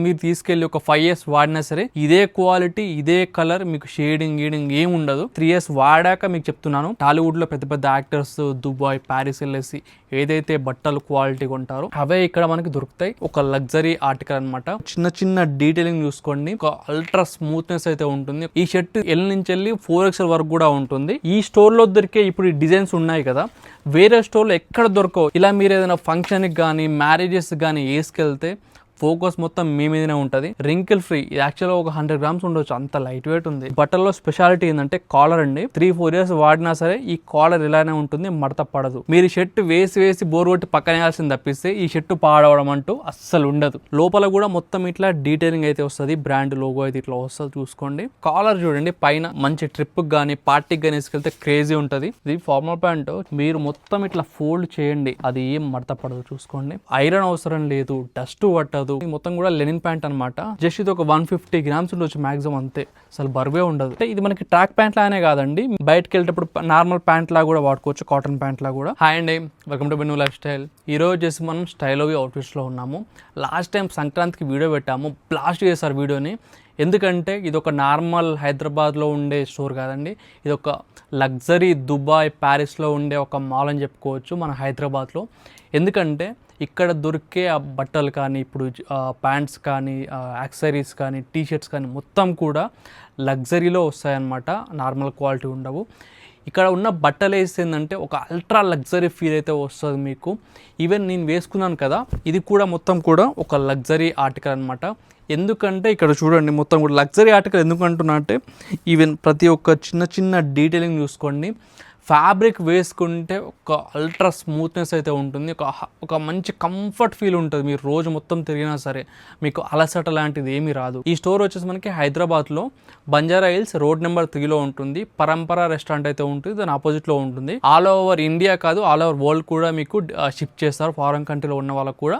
మీరు తీసుకెళ్లి ఒక 5 years వాడినా సరే ఇదే క్వాలిటీ ఇదే కలర్ మీకు షేడింగ్ ఏం ఉండదు. 3 years వాడాక మీకు చెప్తున్నాను, టాలీవుడ్ లో పెద్ద పెద్ద యాక్టర్స్ దుబాయ్ ప్యారిస్ వెళ్ళేసి ఏదైతే బట్టలు క్వాలిటీ కొంటారో అవే ఇక్కడ మనకి దొరుకుతాయి. ఒక లగ్జరీ ఆర్టికల్ అన్నమాట. చిన్న డీటెయిలింగ్ చూసుకోండి, ఒక అల్ట్రా స్మూత్నెస్ అయితే ఉంటుంది. ఈ షర్ట్ ఎల్ నుంచి వెళ్ళి 4XL వరకు కూడా ఉంటుంది. ఈ స్టోర్ లో దొరికే ఇప్పుడు ఈ డిజైన్స్ ఉన్నాయి కదా, వేరే స్టోర్లో ఎక్కడ దొరకవు. ఇలా మీరు ఏదైనా ఫంక్షన్కి కానీ మ్యారేజెస్ కానీ వేసుకెళ్తే ఫోకస్ మొత్తం మీ మీదనే ఉంటుంది. Wrinkle free. ఇది యాక్చువల్గా ఒక 100 grams ఉండొచ్చు, అంత లైట్ వెయిట్ ఉంది. బట్టల్లో స్పెషాలిటీ ఏంటంటే కాలర్ అండి. 3-4 years వాడినా సరే ఈ కాలర్ ఇలానే ఉంటుంది, మడత పడదు. మీరు షర్ట్ వేసి బోర్ కొట్టి పక్కనేయాల్సింది తప్పిస్తే ఈ షర్ట్ పాడవడం అంటూ అస్సలు ఉండదు. లోపల కూడా మొత్తం ఇట్లా డీటెయిలింగ్ అయితే వస్తుంది, బ్రాండ్ లోగో అయితే ఇట్లా వస్తుంది. చూసుకోండి కాలర్ చూడండి, పైన మంచి ట్రిప్ గానీ పార్టీకి కానీ వేసుకెళ్తే క్రేజీ ఉంటుంది. ఇది ఫార్మల్ ప్యాంట్, మీరు మొత్తం ఇట్లా ఫోల్డ్ చేయండి, అది ఏం మడత పడదు. చూసుకోండి, ఐరన్ అవసరం లేదు, డస్ట్ పట్టదు. మొత్తం కూడా లెనిన్ ప్యాంట్ అనమాట. జస్ట్ ఇది ఒక 150 grams ఉండొచ్చు మాక్సిమం, అంతే, అసలు బరువే ఉండదు. అంటే ఇది మనకి ట్రాక్ ప్యాంట్ లానే కాదండి, బయటకు వెళ్ళేటప్పుడు నార్మల్ ప్యాంట్ లా కూడా వాడుకోవచ్చు, కాటన్ ప్యాంట్ లా కూడా. హాయ్ అండి, వెల్కమ్ టు బెన్ను లైఫ్ స్టైల్. ఈ రోజు చేసి మనం స్టైల్ అవుట్ఫిట్స్ లో ఉన్నాము. లాస్ట్ టైం సంక్రాంతికి వీడియో పెట్టాము, బ్లాస్ట్ చేశారు వీడియోని. ఎందుకంటే ఇది ఒక నార్మల్ హైదరాబాద్లో ఉండే స్టోర్ కాదండి, ఇది ఒక లగ్జరీ దుబాయ్ ప్యారిస్లో ఉండే ఒక మాల్ అని చెప్పుకోవచ్చు మన హైదరాబాద్లో. ఎందుకంటే ఇక్కడ దొరికే ఆ బట్టలు కానీ, ఇప్పుడు ప్యాంట్స్ కానీ, యాక్సెసరీస్ కానీ, టీషర్ట్స్ కానీ మొత్తం కూడా లగ్జరీలో వస్తాయన్నమాట, నార్మల్ క్వాలిటీ ఉండవు. ఇక్కడ ఉన్న బట్టలు వేసిందంటే ఒక అల్ట్రా లగ్జరీ ఫీల్ అయితే వస్తుంది మీకు. ఈవెన్ నేను వేసుకున్నాను కదా, ఇది కూడా మొత్తం కూడా ఒక లగ్జరీ ఆర్టికల్ అనమాట. ఎందుకంటే ఇక్కడ చూడండి, మొత్తం కూడా లగ్జరీ ఆర్టికల్ ఎందుకు అంటున్నా అంటే, ఈవెన్ ప్రతి ఒక్క చిన్న డీటెయిలింగ్ చూసుకోండి. ఫ్యాబ్రిక్ వేసుకుంటే ఒక అల్ట్రా స్మూత్నెస్ అయితే ఉంటుంది, ఒక మంచి కంఫర్ట్ ఫీల్ ఉంటుంది. మీరు రోజు మొత్తం తిరిగినా సరే మీకు అలసట లాంటిది ఏమీ రాదు. ఈ స్టోర్ వచ్చేసి మనకి హైదరాబాద్లో బంజారా హిల్స్ రోడ్ నెంబర్ 3లో ఉంటుంది. పరంపర రెస్టారెంట్ అయితే ఉంటుంది, దాని ఆపోజిట్లో ఉంటుంది. ఆల్ ఓవర్ ఇండియా కాదు, ఆల్ ఓవర్ వరల్డ్ కూడా మీకు షిప్ చేస్తారు, ఫారెన్ కంట్రీలో ఉన్న వాళ్ళకు కూడా.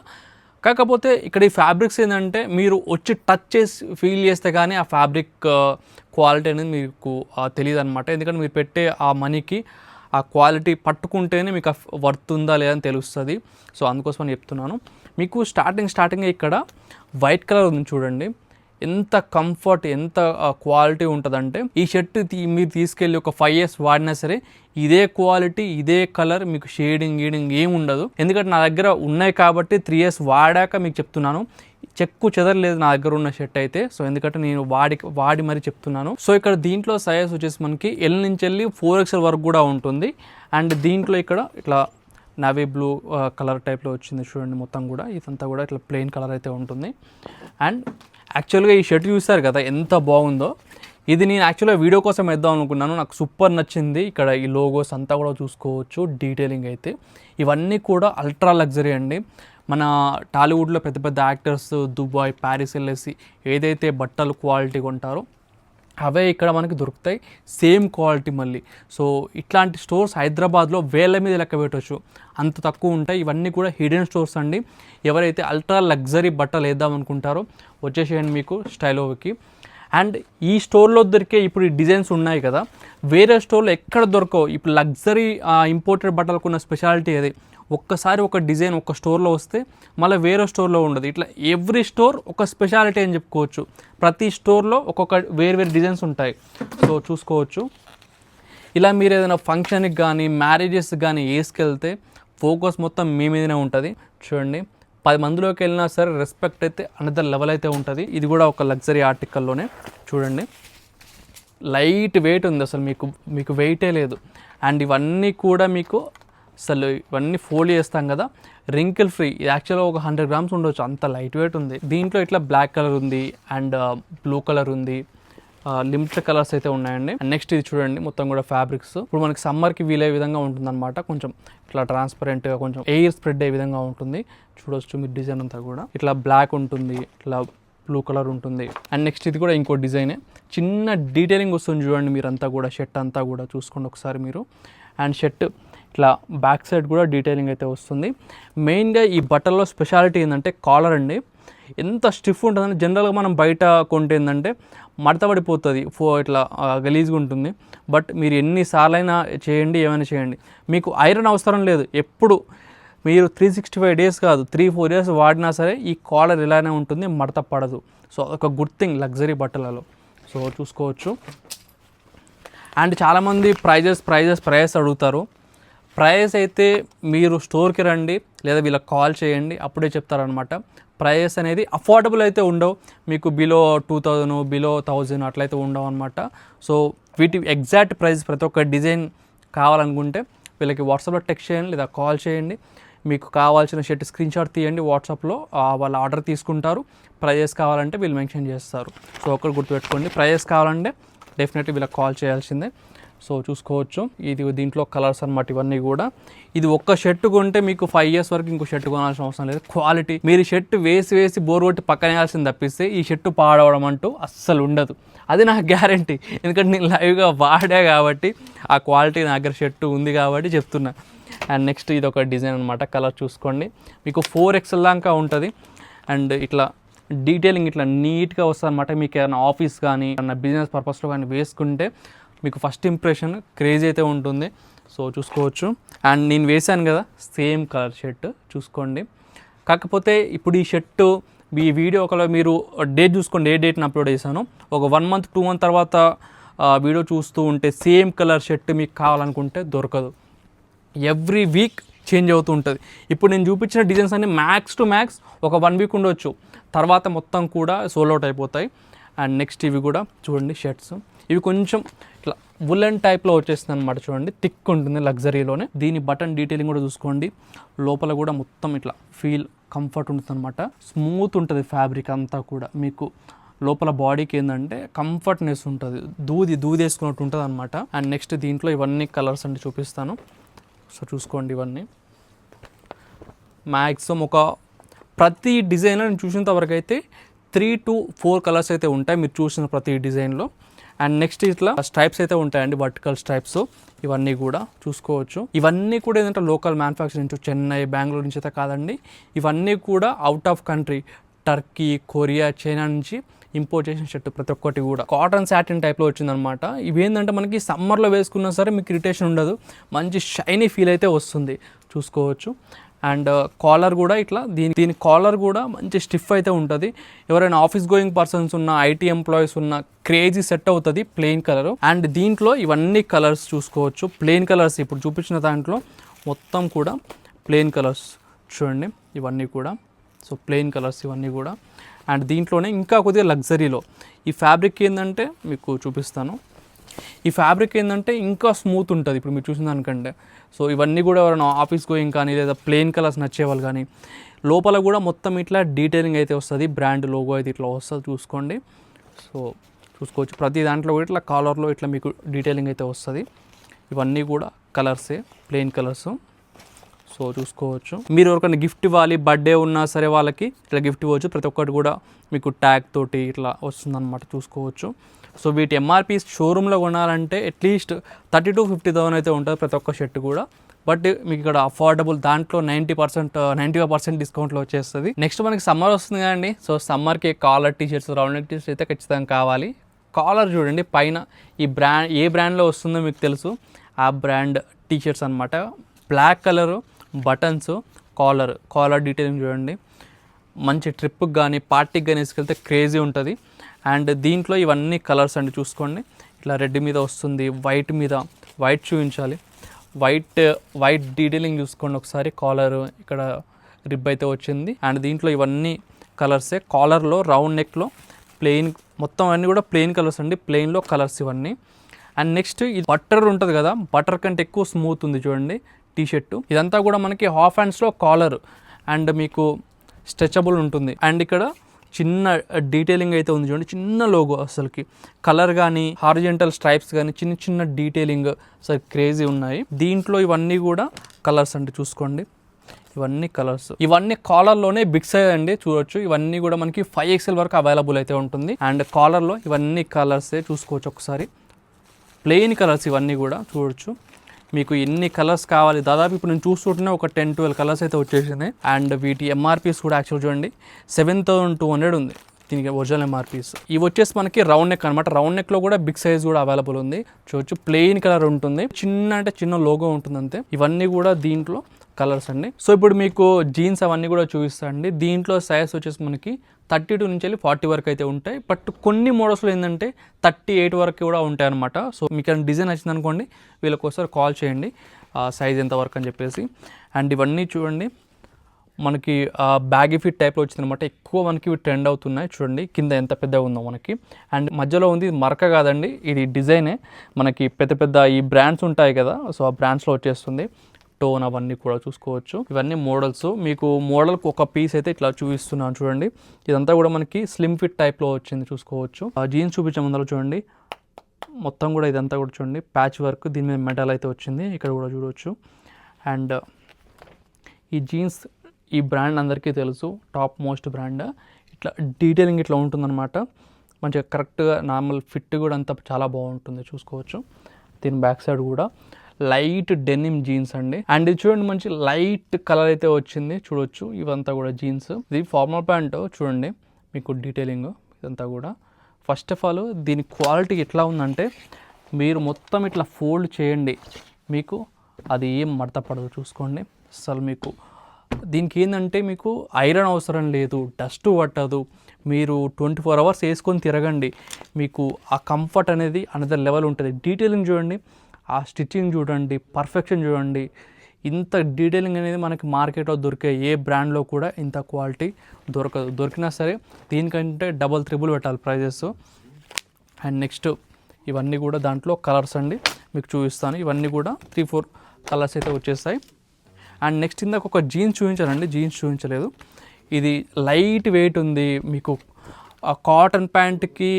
కాకపోతే ఇక్కడ ఈ ఫ్యాబ్రిక్స్ ఏంటంటే మీరు వచ్చి టచ్ చేసి ఫీల్ చేస్తే కానీ ఆ ఫ్యాబ్రిక్ క్వాలిటీ అనేది మీకు తెలియదు అనమాట. ఎందుకంటే మీరు పెట్టే ఆ మనీకి ఆ క్వాలిటీ పట్టుకుంటేనే మీకు వర్త్ ఉందా లేదని తెలుస్తుంది. సో అందుకోసం అని చెప్తున్నాను మీకు. స్టార్టింగ్ ఇక్కడ వైట్ కలర్ ఉంది చూడండి, ఎంత కంఫర్ట్ ఎంత క్వాలిటీ ఉంటుందంటే, ఈ షర్ట్ మీరు తీసుకెళ్ళి ఒక 5 years వాడినా సరే ఇదే క్వాలిటీ ఇదే కలర్ మీకు షేడింగ్ ఏం ఉండదు. ఎందుకంటే నా దగ్గర ఉన్నాయి కాబట్టి 3 years వాడాక మీకు చెప్తున్నాను, చెక్కు చెదరలేదు నా దగ్గర ఉన్న షర్ట్ అయితే. సో ఎందుకంటే నేను వాడి మరీ చెప్తున్నాను. సో ఇక్కడ దీంట్లో సైజ్ వచ్చేసి మనకి ఎల్ నుంచి వెళ్ళి 4XL వరకు కూడా ఉంటుంది. అండ్ దీంట్లో ఇక్కడ ఇట్లా నావీ బ్లూ కలర్ టైప్లో వచ్చింది చూడండి, మొత్తం కూడా ఇదంతా కూడా ఇట్లా ప్లెయిన్ కలర్ అయితే ఉంటుంది. అండ్ యాక్చువల్గా ఈ షర్ట్ చూస్తారు కదా ఎంత బాగుందో, ఇది నేను యాక్చువల్గా వీడియో కోసం వేద్దాం అనుకున్నాను, నాకు సూపర్ నచ్చింది. ఇక్కడ ఈ లోగోస్ అంతా కూడా చూసుకోవచ్చు, డీటెయిలింగ్ అయితే ఇవన్నీ కూడా అల్ట్రా లగ్జరీ అండి. మన టాలీవుడ్లో పెద్ద పెద్ద యాక్టర్స్ దుబాయ్ ప్యారిస్ వెళ్ళేసి ఏదైతే బట్టలు క్వాలిటీ కొంటారో అవే ఇక్కడ మనకి దొరుకుతాయి, సేమ్ క్వాలిటీ మళ్ళీ. సో ఇట్లాంటి స్టోర్స్ హైదరాబాద్లో వేల మీద లెక్క పెట్టవచ్చు, అంత తక్కువ ఉంటాయి. ఇవన్నీ కూడా హిడెన్ స్టోర్స్ అండి. ఎవరైతే అల్ట్రా లగ్జరీ బట్టలు వేద్దాం అనుకుంటారో వచ్చేసేయండి మీకు స్టైలోకి. అండ్ ఈ స్టోర్లో దొరికే ఇప్పుడు ఈ డిజైన్స్ ఉన్నాయి కదా, వేరే స్టోర్లో ఎక్కడ దొరకవు. ఇప్పుడు లగ్జరీ ఇంపోర్టెడ్ బట్టలకు ఉన్న స్పెషాలిటీ అది, ఒక్కసారి ఒక డిజైన్ ఒక స్టోర్లో వస్తే మళ్ళీ వేరే స్టోర్లో ఉండదు. ఇట్లా ఎవ్రీ స్టోర్ ఒక స్పెషాలిటీ అని చెప్పుకోవచ్చు. ప్రతి స్టోర్లో ఒక్కొక్క వేరు డిజైన్స్ ఉంటాయి. సో చూసుకోవచ్చు. ఇలా మీరు ఏదైనా ఫంక్షన్కి కానీ మ్యారేజెస్ కానీ వేసుకెళ్తే ఫోకస్ మొత్తం మీ మీదనే ఉంటుంది. చూడండి, 10 మందిలోకి వెళ్ళినా సరే రెస్పెక్ట్ అయితే అనదర్ లెవెల్ అయితే ఉంటుంది. ఇది కూడా ఒక లగ్జరీ ఆర్టికల్లోనే చూడండి, లైట్ వెయిట్ ఉంది, అసలు మీకు వెయిటే లేదు. అండ్ ఇవన్నీ కూడా మీకు అసలు ఇవన్నీ ఫోల్డ్ చేస్తాం కదా, రింకిల్ ఫ్రీ. ఇది యాక్చువల్గా ఒక 100 grams ఉండొచ్చు, అంత లైట్ వెయిట్ ఉంది. దీంట్లో ఇట్లా బ్లాక్ కలర్ ఉంది అండ్ బ్లూ కలర్ ఉంది, లిమిటెడ్ కలర్స్ అయితే ఉన్నాయండి. అండ్ నెక్స్ట్ ఇది చూడండి, మొత్తం కూడా ఫ్యాబ్రిక్స్ ఇప్పుడు మనకి సమ్మర్కి వీలయ్యే విధంగా ఉంటుందన్నమాట. కొంచెం ఇట్లా ట్రాన్స్పరెంట్గా కొంచెం ఎయిర్ స్ప్రెడ్ అయ్యే విధంగా ఉంటుంది. చూడవచ్చు మీరు డిజైన్ అంతా కూడా ఇట్లా బ్లాక్ ఉంటుంది, ఇట్లా బ్లూ కలర్ ఉంటుంది. అండ్ నెక్స్ట్ ఇది కూడా ఇంకో డిజైనే, చిన్న డీటెయిలింగ్ వస్తుంది చూడండి మీరంతా కూడా. షర్ట్ అంతా కూడా చూసుకోండి ఒకసారి మీరు. అండ్ షర్ట్ ఇట్లా బ్యాక్ సైడ్ కూడా డీటెయిలింగ్ అయితే వస్తుంది. మెయిన్గా ఈ బట్టల్లో స్పెషాలిటీ ఏంటంటే కాలర్ అండి. ఎంత స్టిఫ్ ఉంటుందని జనరల్గా మనం బయట కొంటే ఏంటంటే మడత పడిపోతుంది, ఇట్లా గలీజ్గా ఉంటుంది. బట్ మీరు ఎన్నిసార్లైనా చేయండి, ఏమైనా చేయండి, మీకు ఐరన్ అవసరం లేదు. ఎప్పుడు మీరు 365 డేస్ కాదు 3-4 ఇయర్స్ వాడినా సరే ఈ కాలర్ ఇలానే ఉంటుంది, మడత పడదు. సో ఒక గుడ్ థింగ్ లగ్జరీ బట్టలలో. సో చూసుకోవచ్చు. అండ్ చాలామంది ప్రైజెస్ అడుగుతారు. ప్రైస్ అయితే మీరు స్టోర్కి రండి లేదా వీళ్ళకి కాల్ చేయండి, అప్పుడే చెప్తారనమాట. ప్రైస్ అనేది అఫోర్డబుల్ అయితే ఉండవు, మీకు బిలో 2000 బిలో 1000 అట్లయితే ఉండవు అనమాట. సో వీటి ఎగ్జాక్ట్ ప్రైస్ ప్రతి ఒక్క డిజైన్ కావాలనుకుంటే వీళ్ళకి వాట్సాప్లో టెక్స్ట్ చేయండి లేదా కాల్ చేయండి. మీకు కావాల్సిన షర్ట్ స్క్రీన్ షాట్ తీయండి, వాట్సాప్లో వాళ్ళ ఆర్డర్ తీసుకుంటారు. ప్రైజెస్ కావాలంటే వీళ్ళు మెన్షన్ చేస్తారు. సో ఒకటి గుర్తుపెట్టుకోండి, ప్రైజెస్ కావాలంటే డెఫినెట్లీ వీళ్ళకి కాల్ చేయాల్సిందే. సో చూసుకోవచ్చు, ఇది దీంట్లో కలర్స్ అనమాట ఇవన్నీ కూడా. ఇది ఒక్క షర్ట్ కొంటే మీకు 5 years వరకు ఇంకో షర్ట్ కొనాల్సిన అవసరం లేదు. క్వాలిటీ మీరు షర్ట్ వేసి బోర్ కొట్టి పక్కనేయాల్సింది తప్పిస్తే ఈ షర్ట్ పాడవడం అంటూ అస్సలు ఉండదు. అది నాకు గ్యారంటీ, ఎందుకంటే నేను లైవ్గా వాడా కాబట్టి ఆ క్వాలిటీ నా దగ్గర షర్ట్ ఉంది కాబట్టి చెప్తున్నా. అండ్ నెక్స్ట్ ఇది ఒక డిజైన్ అనమాట, కలర్ చూసుకోండి, మీకు 4XL దాకా ఉంటుంది. అండ్ ఇట్లా డీటెయిలింగ్ ఇట్లా నీట్గా వస్తుంది అనమాట. మీకు ఏమైనా ఆఫీస్ కానీ ఏమైనా బిజినెస్ పర్పస్లో కానీ వేసుకుంటే మీకు ఫస్ట్ ఇంప్రెషన్ క్రేజీ అయితే ఉంటుంది. సో చూసుకోవచ్చు. అండ్ నేను వేశాను కదా సేమ్ కలర్ షర్ట్ చూసుకోండి. కాకపోతే ఇప్పుడు ఈ షర్టు ఈ వీడియో ఒకవేళ మీరు డేట్ చూసుకోండి, ఏ డేట్ని అప్లోడ్ చేశాను. ఒక 1 month 2 month తర్వాత వీడియో చూస్తూ ఉంటే సేమ్ కలర్ షర్ట్ మీకు కావాలనుకుంటే దొరకదు. ఎవ్రీ వీక్ చేంజ్ అవుతూ ఉంటుంది. ఇప్పుడు నేను చూపించిన డిజైన్స్ అన్ని మ్యాక్స్ టు మ్యాక్స్ ఒక 1 week ఉండొచ్చు, తర్వాత మొత్తం కూడా సోల్ అవుట్ అయిపోతాయి. అండ్ నెక్స్ట్ ఇవి కూడా చూడండి షర్ట్స్, ఇవి కొంచెం ఇట్లా వులెన్ టైప్లో వచ్చేస్తుంది అనమాట. చూడండి థిక్ ఉంటుంది లగ్జరీలోనే. దీని బటన్ డీటెయిలింగ్ కూడా చూసుకోండి, లోపల కూడా మొత్తం ఇట్లా ఫీల్ కంఫర్ట్ ఉంటుంది అనమాట. స్మూత్ ఉంటుంది ఫ్యాబ్రిక్ అంతా కూడా, మీకు లోపల బాడీకి ఏంటంటే కంఫర్ట్నెస్ ఉంటుంది, దూది వేసుకున్నట్టు ఉంటుంది అనమాట. అండ్ నెక్స్ట్ దీంట్లో ఇవన్నీ కలర్స్ అంటే చూపిస్తాను. సో చూసుకోండి, ఇవన్నీ మ్యాక్సిమం ఒక ప్రతి డిజైన్లో నేను చూసినంత వరకు అయితే 3 to 4 కలర్స్ అయితే ఉంటాయి మీరు చూసిన ప్రతి డిజైన్లో. అండ్ నెక్స్ట్ ఇట్లా స్ట్రైప్స్ అయితే ఉంటాయండి, వర్టికల్ స్ట్రైప్స్. ఇవన్నీ కూడా చూసుకోవచ్చు. ఇవన్నీ కూడా ఏంటంటే లోకల్ మ్యానుఫ్యాక్చరింగ్ చెన్నై బెంగళూరు నుంచి అయితే కాదండి, ఇవన్నీ కూడా out of country Turkey Korea China నుంచి ఇంపోర్ట్ చేసిన షర్ట్ ప్రతి ఒక్కటి కూడా కాటన్ సాటిన్ టైప్లో వచ్చిందనమాట. ఇవేంటంటే మనకి సమ్మర్లో వేసుకున్నా సరే మీకు ఇరిటేషన్ ఉండదు, మంచి షైనీ ఫీల్ అయితే వస్తుంది చూసుకోవచ్చు. అండ్ కాలర్ కూడా ఇట్లా దీని కాలర్ కూడా మంచి స్టిఫ్ అయితే ఉంటుంది. ఎవరైనా ఆఫీస్ గోయింగ్ పర్సన్స్ ఉన్న ఐటీ ఎంప్లాయీస్ ఉన్న క్రేజీ సెట్ అవుతుంది ప్లెయిన్ కలర్. అండ్ దీంట్లో ఇవన్నీ కలర్స్ చూసుకోవచ్చు, ప్లెయిన్ కలర్స్ ఇప్పుడు చూపించిన దాంట్లో మొత్తం కూడా ప్లెయిన్ కలర్స్ చూడండి ఇవన్నీ కూడా. సో ప్లెయిన్ కలర్స్ ఇవన్నీ కూడా. అండ్ దీంట్లోనే ఇంకా కొద్దిగా లగ్జరీలో ఈ ఫ్యాబ్రిక్ ఏంటంటే మీకు చూపిస్తాను. ఈ ఫ్యాబ్రిక్ ఏంటంటే ఇంకా స్మూత్ ఉంటుంది ఇప్పుడు మీరు చూసిన దానికంటే. సో ఇవన్నీ కూడా ఎవరైనా ఆఫీస్ గోయింగ్ కానీ లేదా ప్లెయిన్ కలర్స్ నచ్చేవాళ్ళు కానీ, లోపల కూడా మొత్తం ఇట్లా డీటెయిలింగ్ అయితే వస్తుంది, బ్రాండ్ లోగో అయితే ఇట్లా వస్తుంది చూసుకోండి. సో చూసుకోవచ్చు ప్రతి దాంట్లో కూడా ఇట్లా కాలర్లో ఇట్లా మీకు డీటెయిలింగ్ అయితే వస్తుంది. ఇవన్నీ కూడా కలర్సే, ప్లెయిన్ కలర్స్. సో చూసుకోవచ్చు. మీరు ఎవరికైనా గిఫ్ట్ ఇవ్వాలి, బర్త్డే ఉన్నా సరే వాళ్ళకి ఇట్లా గిఫ్ట్ ఇవ్వచ్చు. ప్రతి ఒక్కటి కూడా మీకు ట్యాగ్ తోటి ఇట్లా వస్తుందన్నమాట చూసుకోవచ్చు. సో వీటి ఎంఆర్పి షోరూంలో కొనాలంటే అట్లీస్ట్ 30 to 50,000 అయితే ఉంటుంది ప్రతి ఒక్క షర్ట్ కూడా. బట్ మీకు ఇక్కడ అఫోర్డబుల్ దాంట్లో 95% డిస్కౌంట్లో వచ్చేస్తుంది. నెక్స్ట్ మనకి సమ్మర్ వస్తుంది కదండి. సో సమ్మర్కి collar t shirts round neck t shirts అయితే ఖచ్చితంగా కావాలి. కాలర్ చూడండి పైన ఈ బ్రాండ్ ఏ బ్రాండ్లో వస్తుందో మీకు తెలుసు, ఆ బ్రాండ్ టీషర్ట్స్ అనమాట. Black colour buttons, collar detailing చూడండి, మంచి ట్రిప్కి కానీ పార్టీకి కానీ వేసుకెళ్తే క్రేజీ ఉంటుంది. అండ్ దీంట్లో ఇవన్నీ కలర్స్ అండి చూసుకోండి. ఇట్లా రెడ్ మీద వస్తుంది, వైట్ మీద వైట్ చూపించాలి, వైట్ డీటెయిలింగ్ చూసుకోండి ఒకసారి. కాలర్ ఇక్కడ రిబ్ అయితే వచ్చింది. అండ్ దీంట్లో ఇవన్నీ కలర్సే. కాలర్లో రౌండ్ నెక్లో ప్లెయిన్ మొత్తం అన్నీ కూడా ప్లెయిన్ కలర్స్ అండి, ప్లెయిన్లో కలర్స్ ఇవన్నీ. అండ్ నెక్స్ట్ ఇది బటర్ ఉంటుంది కదా, బటర్ కంటే ఎక్కువ స్మూత్ ఉంది చూడండి టీ షర్టు. ఇదంతా కూడా మనకి హాఫ్ హ్యాండ్స్లో కాలర్ అండ్ మీకు స్ట్రెచబుల్ ఉంటుంది. అండ్ ఇక్కడ చిన్న డీటెయిలింగ్ అయితే ఉంది చూడండి, చిన్న లోగో అసలుకి. కలర్ కానీ హారిజెంటల్ స్ట్రైప్స్ కానీ చిన్న డీటెయిలింగ్ అసలు క్రేజీ ఉన్నాయి. దీంట్లో ఇవన్నీ కూడా కలర్స్ అంటే చూసుకోండి, ఇవన్నీ కలర్స్. ఇవన్నీ కాలర్లోనే బిగ్ సైజ్ అండి చూడొచ్చు. ఇవన్నీ కూడా మనకి 5XL వరకు అవైలబుల్ అయితే ఉంటుంది. అండ్ కాలర్లో ఇవన్నీ కలర్సే చూసుకోవచ్చు ఒకసారి. ప్లెయిన్ కలర్స్ ఇవన్నీ కూడా చూడొచ్చు. మీకు ఎన్ని కలర్స్ కావాలి దాదాపు ఇప్పుడు నేను చూస్తుంటేనే ఒక 10-12 కలర్స్ అయితే వచ్చేసినాయి. అండ్ వీటి ఎంఆర్పీస్ కూడా యాక్చువల్ చూడండి 7,200 ఉంది దీనికి ఒరిజినల్ ఎంఆర్పీస్. ఇవి వచ్చేసి మనకి రౌండ్ నెక్ అనమాట. రౌండ్ నెక్లో కూడా బిగ్ సైజ్ కూడా అవైలబుల్ ఉంది చూడొచ్చు. ప్లెయిన్ కలర్ ఉంటుంది, చిన్న లోగో ఉంటుంది అంతే. ఇవన్నీ కూడా దీంట్లో కలర్స్ అండి. సో ఇప్పుడు మీకు జీన్స్ అవన్నీ కూడా చూపిస్తాను అండి. దీంట్లో సైజ్ వచ్చేసి మనకి 32 నుంచి వెళ్ళి 40 వరకు అయితే ఉంటాయి. బట్ కొన్ని మోడల్స్లో ఏంటంటే 38 వరకు కూడా ఉంటాయి అనమాట. సో మీకు ఏమైనా డిజైన్ వచ్చింది అనుకోండి, వీళ్ళకి ఒకసారి కాల్ చేయండి సైజ్ ఎంత వరకు అని చెప్పేసి. అండ్ ఇవన్నీ చూడండి మనకి బ్యాగీ ఫిట్ టైప్లో వచ్చింది అనమాట. ఎక్కువ మనకి ఇవి ట్రెండ్ అవుతున్నాయి. చూడండి కింద ఎంత పెద్దగా ఉందో మనకి. అండ్ మధ్యలో ఉంది మరక కాదండి, ఇది డిజైనే. మనకి పెద్ద పెద్ద ఈ బ్రాండ్స్ ఉంటాయి కదా, సో ఆ బ్రాండ్స్లో వచ్చేస్తుంది. టోన్ అవన్నీ కూడా చూసుకోవచ్చు. ఇవన్నీ మోడల్స్. మీకు మోడల్కి ఒక పీస్ అయితే ఇట్లా చూపిస్తున్నాను చూడండి. ఇదంతా కూడా మనకి స్లిమ్ ఫిట్ టైప్లో వచ్చింది చూసుకోవచ్చు. జీన్స్ చూపించే ముందర చూడండి మొత్తం కూడా ఇదంతా కూడా చూడండి ప్యాచ్ వర్క్, దీని మీద మెటల్ అయితే వచ్చింది, ఇక్కడ కూడా చూడవచ్చు. అండ్ ఈ జీన్స్ ఈ బ్రాండ్ అందరికీ తెలుసు, టాప్ మోస్ట్ బ్రాండ్. ఇట్లా డీటెయిలింగ్ ఇట్లా ఉంటుందన్నమాట. మంచిగా కరెక్ట్గా నార్మల్ ఫిట్ కూడా అంతా చాలా బాగుంటుంది చూసుకోవచ్చు. దీని బ్యాక్ సైడ్ కూడా లైట్ డెనిమ్ జీన్స్ అండి. అండ్ ఇది చూడండి మంచి లైట్ కలర్ అయితే వచ్చింది చూడొచ్చు. ఇవంతా కూడా జీన్స్. ఇది ఫార్మల్ ప్యాంట్ చూడండి మీకు డీటెయిలింగ్ ఇదంతా కూడా. ఫస్ట్ ఆఫ్ ఆల్ దీని క్వాలిటీ ఎట్లా ఉందంటే, మీరు మొత్తం ఇట్లా ఫోల్డ్ చేయండి, మీకు అది ఏం మడత పడదు చూసుకోండి. అసలు మీకు దీనికి ఏంటంటే మీకు ఐరన్ అవసరం లేదు, డస్ట్ పట్టదు. మీరు 24 అవర్స్ వేసుకొని తిరగండి, మీకు ఆ కంఫర్ట్ అనేది అనదర్ లెవెల్ ఉంటుంది. డీటెయిలింగ్ చూడండి, ఆ స్టిచ్చింగ్ చూడండి, పర్ఫెక్షన్ చూడండి. ఇంత డీటెయిలింగ్ అనేది మనకి మార్కెట్లో దొరికే ఏ బ్రాండ్లో కూడా ఇంత క్వాలిటీ దొరకదు. దొరికినా సరే దీనికంటే డబల్ త్రిబుల్ పెట్టాలి ప్రైజెస్. అండ్ నెక్స్ట్ ఇవన్నీ కూడా దాంట్లో కలర్స్ అండి, మీకు చూపిస్తాను. ఇవన్నీ కూడా 3-4 కలర్స్ అయితే వచ్చేస్తాయి. అండ్ నెక్స్ట్ ఇందాక ఒక జీన్స్ చూపించానండి, జీన్స్ చూపించలేదు. ఇది లైట్ వెయిట్ ఉంది, మీకు కాటన్ ప్యాంట్కి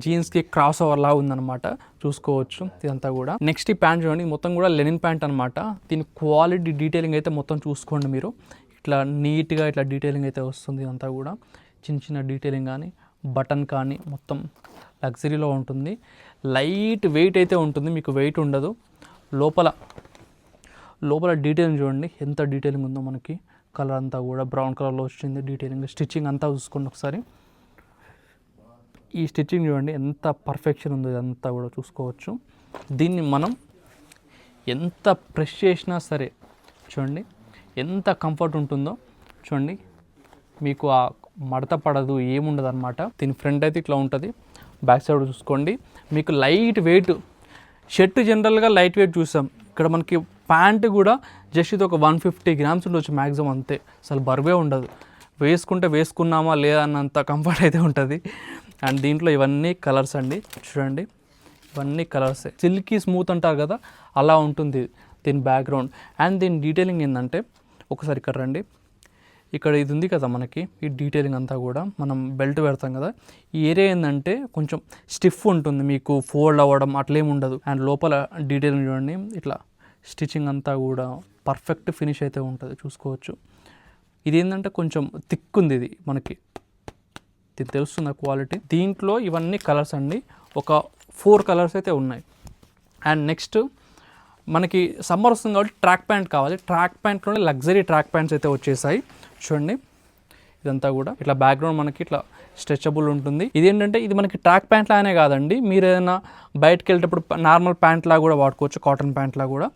జీన్స్కి క్రాస్ ఓవర్లా ఉందన్నమాట చూసుకోవచ్చు. ఇదంతా కూడా నెక్స్ట్ ఈ ప్యాంట్ చూడండి, మొత్తం కూడా లెనిన్ ప్యాంట్ అనమాట. దీని క్వాలిటీ డీటెయిలింగ్ అయితే మొత్తం చూసుకోండి మీరు. ఇట్లా నీట్గా ఇట్లా డీటెయిలింగ్ అయితే వస్తుంది. ఇదంతా కూడా చిన్న చిన్న డీటెయిలింగ్ కానీ బటన్ కానీ మొత్తం లగ్జరీలో ఉంటుంది. లైట్ వెయిట్ అయితే ఉంటుంది, మీకు వెయిట్ ఉండదు. లోపల డీటెయిలింగ్ చూడండి ఎంత డీటెయిలింగ్ ఉందో మనకి. కలర్ అంతా కూడా బ్రౌన్ కలర్లో వచ్చింది డీటెయిలింగ్. స్టిచ్చింగ్ అంతా చూసుకోండి ఒకసారి. ఈ స్టిచ్చింగ్ చూడండి ఎంత పర్ఫెక్షన్ ఉందో, ఇదంతా కూడా చూసుకోవచ్చు. దీన్ని మనం ఎంత ప్రెస్ చేసినా సరే చూడండి ఎంత కంఫర్ట్ ఉంటుందో చూడండి. మీకు ఆ మడత పడదు, ఏముండదు అనమాట. దీని ఫ్రంట్ అయితే ఇట్లా ఉంటుంది, బ్యాక్ సైడ్ చూసుకోండి. మీకు లైట్ వెయిట్ షర్ట్ జనరల్గా లైట్ వెయిట్ చూసాం, ఇక్కడ మనకి ప్యాంట్ కూడా జస్ట్ ఇది ఒక 150 గ్రామ్స్ ఉండొచ్చు మ్యాక్సిమం, అంతే. అసలు బరువే ఉండదు. వేసుకున్నామా లేదా అన్నంత కంఫర్ట్ అయితే ఉంటుంది. అండ్ దీంట్లో ఇవన్నీ కలర్స్ అండి చూడండి, ఇవన్నీ కలర్సే. సిల్కీ స్మూత్ అంటారు కదా, అలా ఉంటుంది దీని బ్యాక్గ్రౌండ్. అండ్ దీని డీటెయిలింగ్ ఏంటంటే, ఒకసారి ఇక్కడ రండి, ఇక్కడ ఇది ఉంది కదా మనకి, ఈ డీటెయిలింగ్ అంతా కూడా మనం బెల్ట్ పెడతాం కదా, ఈ ఏరియా ఏంటంటే కొంచెం స్టిఫ్ ఉంటుంది, మీకు ఫోల్డ్ అవ్వడం అట్లేం ఉండదు. అండ్ లోపల డీటెయిలింగ్ చూడండి, ఇట్లా స్టిచ్చింగ్ అంతా కూడా పర్ఫెక్ట్ ఫినిష్ అయితే ఉంటుంది చూసుకోవచ్చు. ఇది ఏంటంటే కొంచెం థిక్ ఉంది, ఇది మనకి ఇది తెలుస్తుంది క్వాలిటీ. దీంట్లో ఇవన్నీ కలర్స్ అండి, ఒక 4 కలర్స్ అయితే ఉన్నాయి. అండ్ నెక్స్ట్ మనకి సమ్మర్ వస్తుంది కాబట్టి ట్రాక్ ప్యాంట్ కావాలి. ట్రాక్ ప్యాంట్లోనే లగ్జరీ ట్రాక్ ప్యాంట్స్ అయితే వచ్చేసాయి చూడండి. ఇదంతా కూడా ఇట్లా బ్యాక్గ్రౌండ్ మనకి ఇట్లా స్ట్రెచబుల్ ఉంటుంది. ఇదేంటంటే ఇది మనకి ట్రాక్ ప్యాంట్ లాగానే కాదండి, మీరు ఏదైనా బయటకు వెళ్ళేటప్పుడు నార్మల్ ప్యాంట్ లాగా కూడా వాడుకోవచ్చు, కాటన్ ప్యాంట్ లాగా కూడా.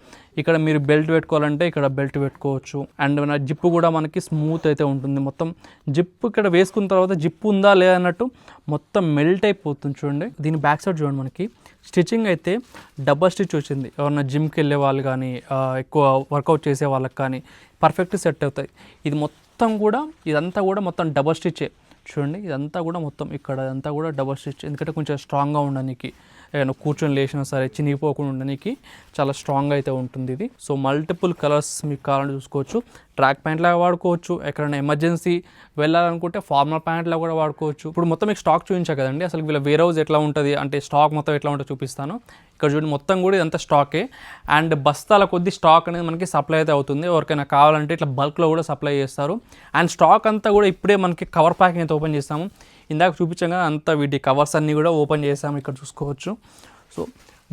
ఇక్కడ మీరు బెల్ట్ పెట్టుకోవాలంటే ఇక్కడ బెల్ట్ పెట్టుకోవచ్చు. అండ్ మన జిప్పు కూడా మనకి స్మూత్ అయితే ఉంటుంది. మొత్తం జిప్పు ఇక్కడ వేసుకున్న తర్వాత జిప్పు ఉందా లేదన్నట్టు మొత్తం మెల్ట్ అయిపోతుంది చూడండి. దీని బ్యాక్ సైడ్ చూడండి, మనకి స్టిచ్చింగ్ అయితే డబల్ స్టిచ్ వచ్చింది. ఎవరన్నా జిమ్కి వెళ్ళే వాళ్ళు కానీ ఎక్కువ వర్కౌట్ చేసే వాళ్ళకి కానీ పర్ఫెక్ట్ సెట్ అవుతాయి. ఇది మొత్తం కూడా ఇదంతా కూడా మొత్తం డబల్ స్టిచ్చే చూడండి. ఇదంతా కూడా మొత్తం ఇక్కడ ఇదంతా కూడా డబల్ స్టిచ్, ఎందుకంటే కొంచెం స్ట్రాంగ్గా ఉండడానికి, ఏదైనా కూర్చొని లేచినా సరే చినిగిపోకుండా ఉండడానికి చాలా స్ట్రాంగ్ అయితే ఉంటుంది ఇది. సో మల్టిపుల్ కలర్స్ మీకు కావాలని చూసుకోవచ్చు. ట్రాక్ ప్యాంట్ లాగా వాడుకోవచ్చు, ఎక్కడైనా ఎమర్జెన్సీ వెళ్ళాలనుకుంటే ఫార్మల్ ప్యాంట్ లాగా కూడా వాడుకోవచ్చు. ఇప్పుడు మొత్తం మీకు స్టాక్ చూపించా కదండి, అసలు వీళ్ళ వేర్ హౌస్ ఎట్లా ఉంటుంది అంటే స్టాక్ మొత్తం ఎట్లా ఉంటుందో చూపిస్తాను. ఇక్కడ చూడండి మొత్తం కూడా ఇదంతా స్టాకే. అండ్ బస్తాల కొద్ది స్టాక్ అనేది మనకి సప్లై అయితే అవుతుంది. ఎవరికైనా కావాలంటే ఇట్లా బల్క్లో కూడా సప్లై చేస్తారు. అండ్ స్టాక్ అంతా కూడా ఇప్పుడే మనకి కవర్ ప్యాకింగ్ అయితే ఓపెన్ చేస్తాము. ఇందాక చూపించాం కదా, అంతా వీటి కవర్స్ అన్నీ కూడా ఓపెన్ చేసాము, ఇక్కడ చూసుకోవచ్చు. సో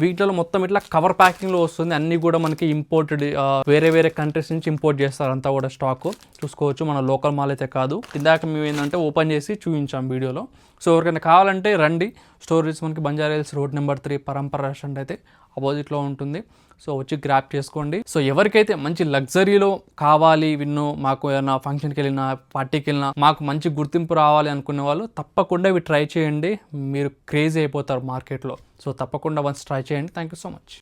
వీటిలో మొత్తం ఇట్లా కవర్ ప్యాకింగ్లో వస్తుంది. అన్నీ కూడా మనకి ఇంపోర్టెడ్, వేరే వేరే కంట్రీస్ నుంచి ఇంపోర్ట్ చేస్తారు అంతా కూడా స్టాక్ చూసుకోవచ్చు. మన లోకల్ మాల్ అయితే కాదు. ఇందాక మేము ఏంటంటే ఓపెన్ చేసి చూపించాం వీడియోలో. సో ఎవరికైనా కావాలంటే రండి. స్టోరేజ్ మనకి బంజారా హిల్స్ రోడ్ నెంబర్ 3 పరంపర రెస్టారెంట్ అయితే అపోజిట్లో ఉంటుంది. సో వచ్చి గ్రాప్ చేసుకోండి. సో ఎవరికైతే మంచి లగ్జరీలో కావాలి, విన్నో మాకు ఏమైనా ఫంక్షన్కి వెళ్ళినా, పార్టీకి వెళ్ళినా మాకు మంచి గుర్తింపు రావాలి అనుకునే వాళ్ళు తప్పకుండా ఇవి ట్రై చేయండి. మీరు క్రేజీ అయిపోతారు మార్కెట్లో. సో తప్పకుండా వన్స్ ట్రై చేయండి. Thank you so much.